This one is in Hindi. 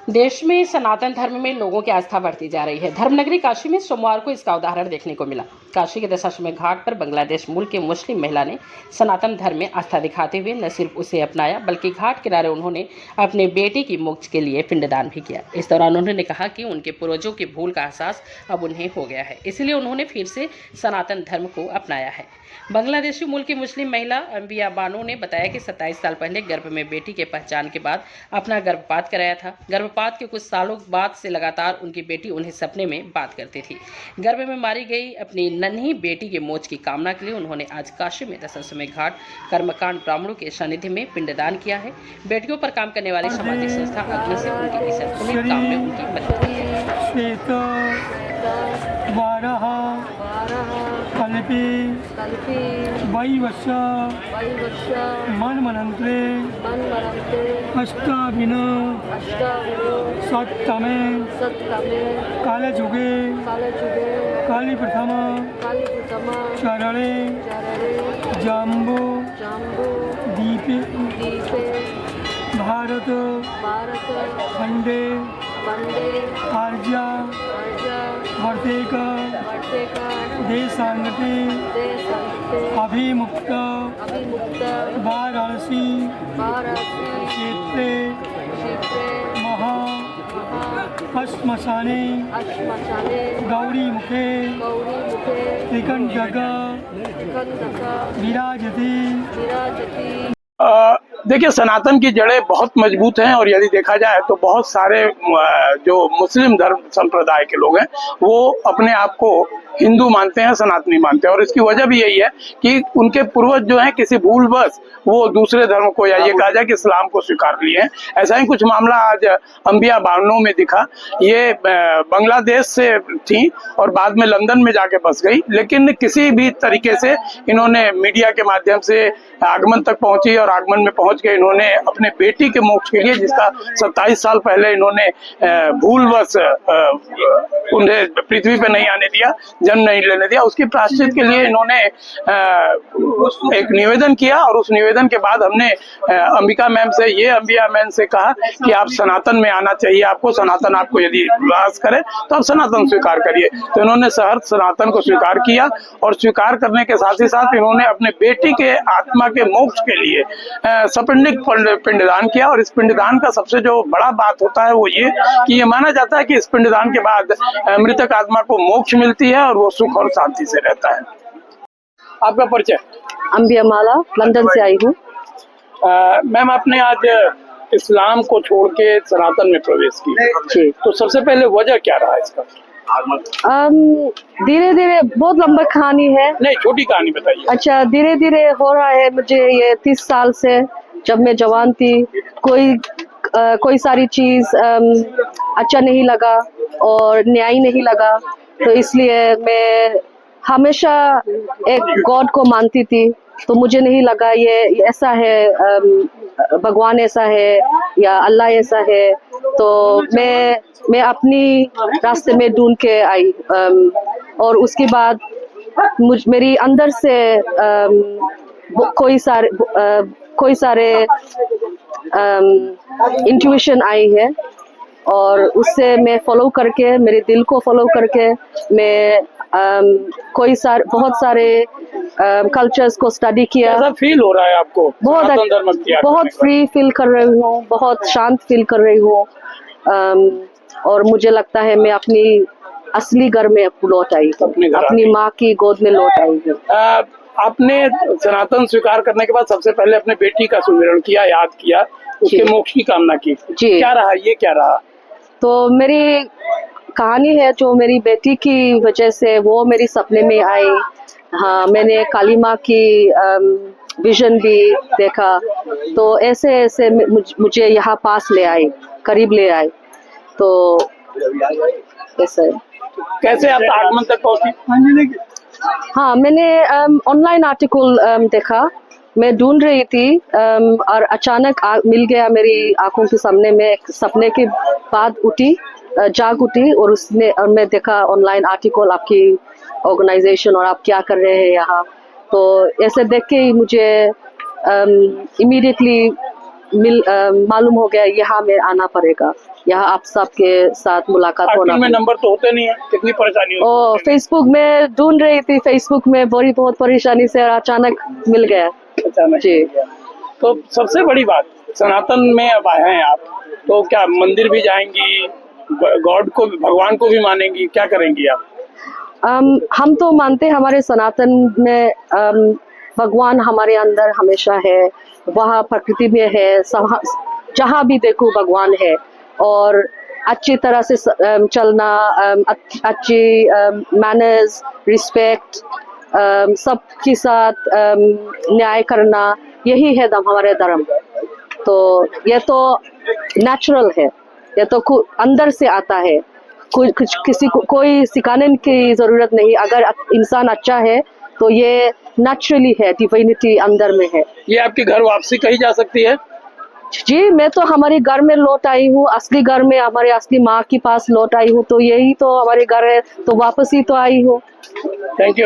देश में सनातन धर्म में लोगों की आस्था बढ़ती जा रही है। धर्मनगरी काशी में सोमवार को इसका उदाहरण देखने को मिला। काशी के दशाश्वमेध घाट पर बांग्लादेश मूल के मुस्लिम महिला ने सनातन धर्म में आस्था दिखाते हुए न सिर्फ उसे अपनाया बल्कि घाट किनारे उन्होंने अपने बेटे की मोक्ष के लिए पिंडदान भी किया। इस दौरान उन्होंने कहा कि उनके पूर्वजों की भूल का एहसास अब उन्हें हो गया है, इसलिए उन्होंने फिर से सनातन धर्म को अपनाया है। बांग्लादेशी मूल की मुस्लिम महिला अंबिया बानो ने बताया कि 27 साल पहले गर्भ में बेटी के पहचान के बाद अपना गर्भपात कराया था। गर्भपात के कुछ सालों बाद से लगातार उनकी बेटी उन्हें सपने में बात करती थी। गर्भ में मारी गई अपनी नन्ही बेटी के मोच की कामना के लिए उन्होंने आज काशी में दशाश्वमेध घाट कर्मकांड ब्राह्मणों के सानिध्य में पिंडदान किया है। बेटियों पर काम करने वाली सामाजिक संस्था अग्नि से उनके इस पुण्य काम में उनकी मदद की है। मन्मनन्त्रे अष्टाविन सत्तमे कालजुगे काली प्रथम चरणे जाम्बो दीपे भारत खंडे आर्या वर्तेका देशांगते अभिमुक्त वाराणसी क्षेत्रे महा श्मशाने गौरी मुखे त्रिकंटक विराजती। देखिए, सनातन की जड़ें बहुत मजबूत हैं और यदि देखा जाए तो बहुत सारे जो मुस्लिम धर्म संप्रदाय के लोग हैं वो अपने आप को हिंदू मानते हैं, सनातनी मानते हैं। और इसकी वजह भी यही है कि उनके पूर्वज जो हैं किसी भूलवश वो दूसरे धर्म को या ये कहा जाए कि इस्लाम को स्वीकार लिए हैं। ऐसा ही कुछ मामला आज अंबिया बानो में दिखा। ये बांग्लादेश से थी और बाद में लंदन में जाके बस गई, लेकिन किसी भी तरीके से इन्होंने मीडिया के माध्यम से आगमन तक पहुंची और आगमन में पहुंच के इन्होंने अपने बेटी के मोक्ष के लिए, जिसका 27 साल पहले इन्होंने भूलवश उन्हें पृथ्वी पे नहीं आने दिया, जन्म नहीं लेने दिया, उसकी प्रायश्चित के लिए इन्होंने एक निवेदन किया। और उस निवेदन के बाद हमने अंबिया मैम से कहा कि आप सनातन में आना चाहिए, आपको सनातन, आपको यदि विश्वास करे तो आप सनातन स्वीकार करिए। तो इन्होंने सहर्ष सनातन को स्वीकार किया और स्वीकार करने के साथ ही साथ इन्होंने अपने बेटी के आत्मा के मोक्ष के लिए सपिंडिक पिंडदान किया। और इस पिंडदान का सबसे जो बड़ा बात होता है वो ये कि ये माना जाता है कि इस पिंडदान के बाद मृतक आत्मा को मोक्ष मिलती है और वो सुख और शांति से रहता है। आपका परिचय? अंबिया माला, लंदन से आई हूँ। मैम, आपने आज इस्लाम को छोड़ के सनातन में प्रवेश किया, तो सबसे पहले वजह क्या रहा इसका? धीरे धीरे, बहुत लंबा कहानी है। नहीं, छोटी कहानी बताइए। अच्छा, धीरे धीरे हो रहा है मुझे ये 30 साल से। जब मैं जवान थी कोई सारी चीज अच्छा नहीं लगा और न्याय नहीं लगा, तो इसलिए मैं हमेशा एक गॉड को मानती थी। तो मुझे नहीं लगा ये ऐसा है, भगवान ऐसा है या अल्लाह ऐसा है। तो मैं अपनी रास्ते में ढूंढ के आई और उसके बाद मेरी अंदर से कोई सारे इंट्यूशन आई है और उससे मैं फॉलो करके, मेरे दिल को फॉलो करके मैं बहुत सारे कल्चर्स को स्टडी किया। कैसा फील हो रहा है आपको? बहुत फ्री फील कर रही हूँ, बहुत शांत फील कर रही हूँ और मुझे लगता है मैं अपनी असली घर में लौट आई हूँ, अपनी माँ की गोद में लौट आई हूँ। आपने सनातन स्वीकार करने के बाद सबसे पहले अपने बेटी का सुमिरन किया, याद किया, उसके मोक्ष की कामना की। क्या रहा, ये क्या रहा? तो मेरी कहानी है जो मेरी बेटी की वजह से वो मेरी सपने में आई। हाँ, मैंने काली माँ की विजन भी देखा, तो ऐसे ऐसे मुझे यहाँ पास ले आई, करीब ले आई। तो ऐसे कैसे आप आगमन तक पहुंची? हाँ, मैंने ऑनलाइन आर्टिकल देखा, मैं ढूंढ रही थी और अचानक मिल गया मेरी आंखों के सामने में। एक सपने के बाद जाग उठी और मैं देखा ऑनलाइन आर्टिकल, आपकी ऑर्गेनाइजेशन और आप क्या कर रहे हैं यहाँ। तो ऐसे देख के ही मुझे इमीडिएटली मालूम हो गया यहाँ में आना पड़ेगा। यहाँ आप सबके साथ मुलाकात होना आखिर में नंबर तो होते नहीं है, कितनी परेशानी होती और फेसबुक में ढूंढ रही थी, फेसबुक में बड़ी बहुत परेशानी से अचानक मिल गया है अचानक। जी। तो सबसे बड़ी बात, सनातन में अब आए हैं आप, तो क्या मंदिर भी जाएंगी, गॉड को, भगवान को भी मानेंगी, क्या करेंगी आप? हम तो मानते हैं हमारे सनातन में भगवान हमारे अंदर हमेशा है, वहाँ प्रकृति में है, जहाँ भी देखो भगवान है। और अच्छी तरह से चलना, अच्छी मैनर्स, रिस्पेक्ट, सबके साथ न्याय करना, यही है हमारे धर्म। तो ये तो नेचुरल है, ये तो अंदर से आता है, किसी को कोई सिखाने की जरूरत नहीं। अगर इंसान अच्छा है तो ये नेचुरली है, डिविनिटी अंदर में है। ये आपकी घर वापसी कही जा सकती है? जी, मैं तो हमारे घर में लौट आई हूँ, असली घर में, हमारे असली माँ के पास लौट आई हूँ। तो यही तो हमारे घर है, तो वापस ही तो आई हूँ। Thank you.